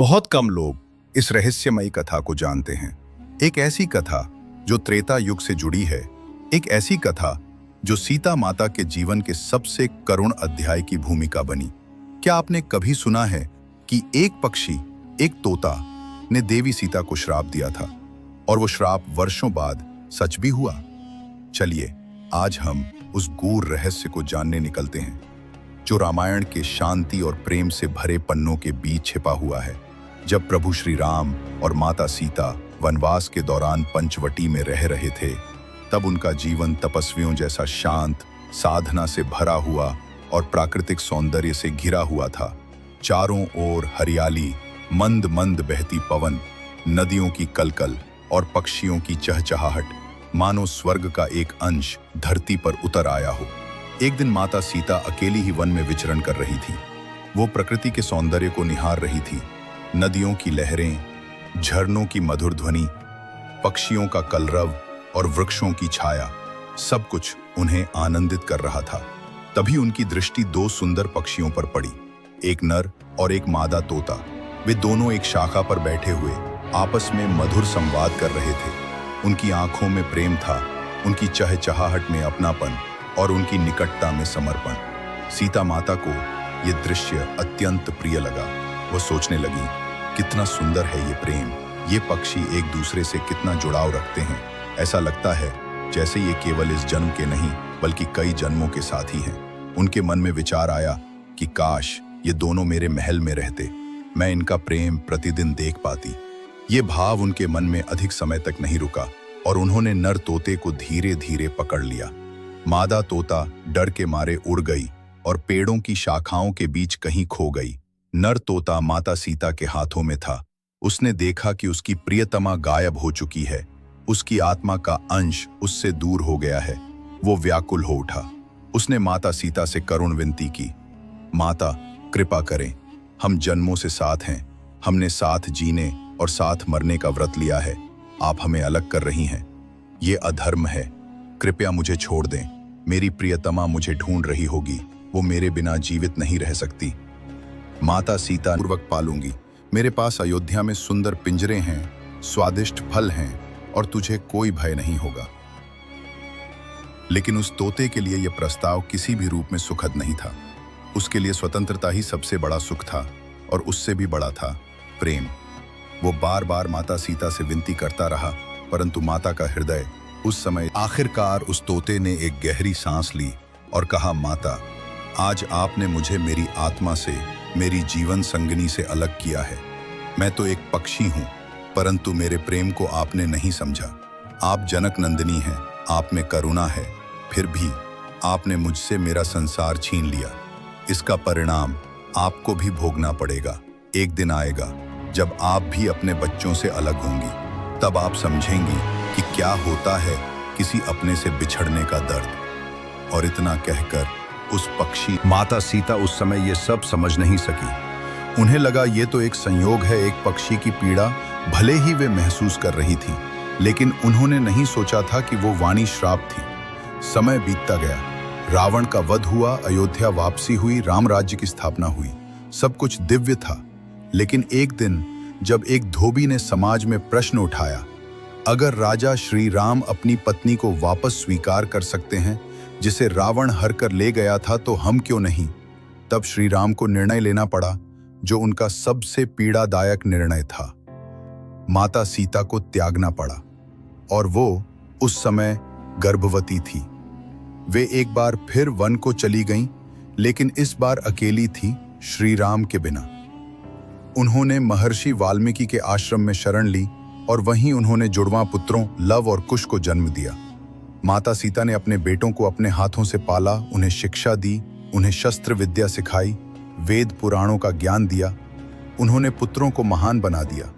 बहुत कम लोग इस रहस्यमयी कथा को जानते हैं। एक ऐसी कथा जो त्रेता युग से जुड़ी है, एक ऐसी कथा जो सीता माता के जीवन के सबसे करुण अध्याय की भूमिका बनी। क्या आपने कभी सुना है कि एक पक्षी, एक तोता ने देवी सीता को श्राप दिया था और वो श्राप वर्षों बाद सच भी हुआ? चलिए आज हम उस गूढ़ रहस्य को जानने निकलते हैं जो रामायण के शांति और प्रेम से भरे पन्नों के बीच छिपा हुआ है। जब प्रभु श्री राम और माता सीता वनवास के दौरान पंचवटी में रह रहे थे, तब उनका जीवन तपस्वियों जैसा शांत, साधना से भरा हुआ और प्राकृतिक सौंदर्य से घिरा हुआ था। चारों ओर हरियाली, मंद मंद बहती पवन, नदियों की कलकल और पक्षियों की चहचहाहट, मानो स्वर्ग का एक अंश धरती पर उतर आया हो। एक दिन माता सीता अकेली ही वन में विचरण कर रही थी। वो प्रकृति के सौंदर्य को निहार रही थी। नदियों की लहरें, झरनों की मधुर ध्वनि, पक्षियों का कलरव और वृक्षों की छाया, सब कुछ उन्हें आनंदित कर रहा था। तभी उनकी दृष्टि दो सुंदर पक्षियों पर पड़ी, एक नर और एक मादा तोता। वे दोनों एक शाखा पर बैठे हुए आपस में मधुर संवाद कर रहे थे। उनकी आंखों में प्रेम था, उनकी चहचहाहट में अपनापन और उनकी निकटता में समर्पण। सीता माता को यह दृश्य अत्यंत प्रिय लगा। वो सोचने लगी, कितना सुंदर है ये प्रेम, ये पक्षी एक दूसरे से कितना जुड़ाव रखते हैं। ऐसा लगता है जैसे ये केवल इस जन्म के नहीं बल्कि कई जन्मों के साथी हैं। उनके मन में विचार आया कि काश ये दोनों मेरे महल में रहते, मैं इनका प्रेम प्रतिदिन देख पाती। ये भाव उनके मन में अधिक समय तक नहीं रुका और उन्होंने नर तोते को धीरे धीरे पकड़ लिया। मादा तोता डर के मारे उड़ गई और पेड़ों की शाखाओं के बीच कहीं खो गई। नर तोता माता सीता के हाथों में था। उसने देखा कि उसकी प्रियतमा गायब हो चुकी है, उसकी आत्मा का अंश उससे दूर हो गया है। वो व्याकुल हो उठा। उसने माता सीता से करुण विनती की, माता कृपा करें, हम जन्मों से साथ हैं, हमने साथ जीने और साथ मरने का व्रत लिया है, आप हमें अलग कर रही हैं, ये अधर्म है, कृपया मुझे छोड़ दें। मेरी प्रियतमा मुझे ढूंढ रही होगी, वो मेरे बिना जीवित नहीं रह सकती। माता सीता पूर्वक पालूंगी, मेरे पास अयोध्या में सुंदर पिंजरे हैं, स्वादिष्ट फल हैं और तुझे कोई भय नहीं होगा। लेकिन उस तोते के लिए यह प्रस्ताव किसी भी रूप में सुखद नहीं था। उसके लिए स्वतंत्रता ही सबसे बड़ा सुख था और उससे भी बड़ा था प्रेम। वो बार बार माता सीता से विनती करता रहा, परंतु माता का हृदय उस समय आखिरकार उस तोते ने एक गहरी सांस ली और कहा, माता आज आपने मुझे मेरी आत्मा से, मेरी जीवन संगिनी से अलग किया है। मैं तो एक पक्षी हूँ, परंतु मेरे प्रेम को आपने नहीं समझा। आप जनक नंदिनी हैं, आप में करुणा है, फिर भी आपने मुझसे मेरा संसार छीन लिया। इसका परिणाम आपको भी भोगना पड़ेगा। एक दिन आएगा जब आप भी अपने बच्चों से अलग होंगी, तब आप समझेंगी कि क्या होता है किसी अपने से बिछड़ने का दर्द। और इतना कहकर उस पक्षी माता सीता उस समय ये सब समझ नहीं सकी। उन्हें लगा ये तो एक संयोग है, एक पक्षी की पीड़ा भले ही वे महसूस कर रही थी, लेकिन उन्होंने नहीं सोचा था कि वो वाणी श्राप थी। समय बीतता गया, रावण का वध हुआ, अयोध्या वापसी हुई, राम राज्य की स्थापना हुई, सब कुछ दिव्य था। लेकिन एक दिन जब एक धोबी ने समाज में प्रश्न उठाया, अगर राजा श्री राम अपनी पत्नी को वापस स्वीकार कर सकते हैं जिसे रावण हर कर ले गया था, तो हम क्यों नहीं? तब श्री राम को निर्णय लेना पड़ा जो उनका सबसे पीड़ादायक निर्णय था। माता सीता को त्यागना पड़ा और वो उस समय गर्भवती थी। वे एक बार फिर वन को चली गईं, लेकिन इस बार अकेली थी, श्री राम के बिना। उन्होंने महर्षि वाल्मीकि के आश्रम में शरण ली और वहीं उन्होंने जुड़वां पुत्रों लव और कुश को जन्म दिया। माता सीता ने अपने बेटों को अपने हाथों से पाला, उन्हें शिक्षा दी, उन्हें शस्त्र विद्या सिखाई, वेद पुराणों का ज्ञान दिया। उन्होंने पुत्रों को महान बना दिया।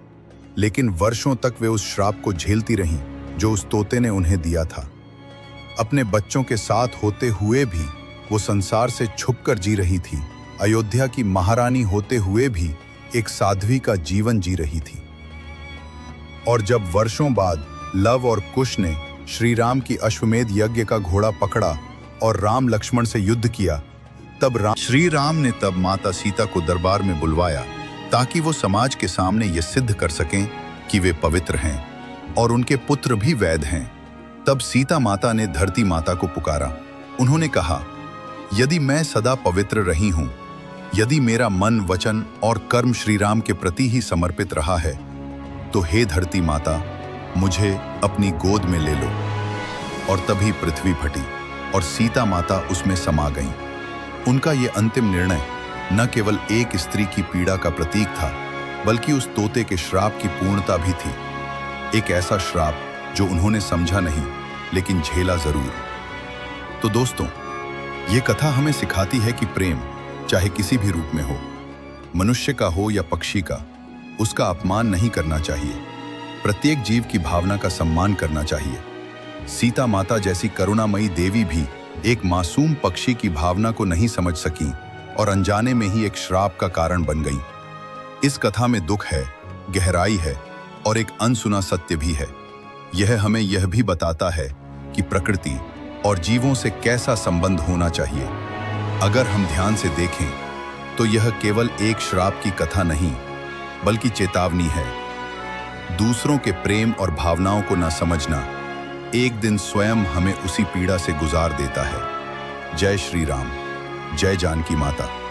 लेकिन वर्षों तक वे उस श्राप को झेलती रहीं जो उस तोते ने उन्हें दिया था। अपने बच्चों के साथ होते हुए भी वो संसार से छुपकर जी रही थी। अयोध्या की महारानी होते हुए भी एक साध्वी का जीवन जी रही थी। और जब वर्षों बाद लव और कुश ने श्री राम की अश्वमेध यज्ञ का घोड़ा पकड़ा और राम लक्ष्मण से युद्ध किया, तब श्री राम ने तब माता सीता को दरबार में बुलवाया ताकि वो समाज के सामने ये सिद्ध कर सकें कि वे पवित्र हैं और उनके पुत्र भी वैध हैं। तब सीता माता ने धरती माता को पुकारा। उन्होंने कहा, यदि मैं सदा पवित्र रही हूं, यदि मेरा मन, वचन और कर्म श्री राम के प्रति ही समर्पित रहा है, तो हे धरती माता, मुझे अपनी गोद में ले लो। और तभी पृथ्वी फटी और सीता माता उसमें समा गईं। उनका ये अंतिम निर्णय न केवल एक स्त्री की पीड़ा का प्रतीक था, बल्कि उस तोते के श्राप की पूर्णता भी थी। एक ऐसा श्राप जो उन्होंने समझा नहीं, लेकिन झेला जरूर। तो दोस्तों, ये कथा हमें सिखाती है कि प्रेम चाहे किसी भी रूप में हो, मनुष्य का हो या पक्षी का, उसका अपमान नहीं करना चाहिए। प्रत्येक जीव की भावना का सम्मान करना चाहिए। सीता माता जैसी करुणामयी देवी भी एक मासूम पक्षी की भावना को नहीं समझ सकीं और अनजाने में ही एक श्राप का कारण बन गईं। इस कथा में दुख है, गहराई है और एक अनसुना सत्य भी है। यह हमें यह भी बताता है कि प्रकृति और जीवों से कैसा संबंध होना चाहिए। अगर हम ध्यान से देखें तो यह केवल एक श्राप की कथा नहीं, बल्कि चेतावनी है। दूसरों के प्रेम और भावनाओं को न समझना एक दिन स्वयं हमें उसी पीड़ा से गुजार देता है। जय श्री राम, जय जानकी माता।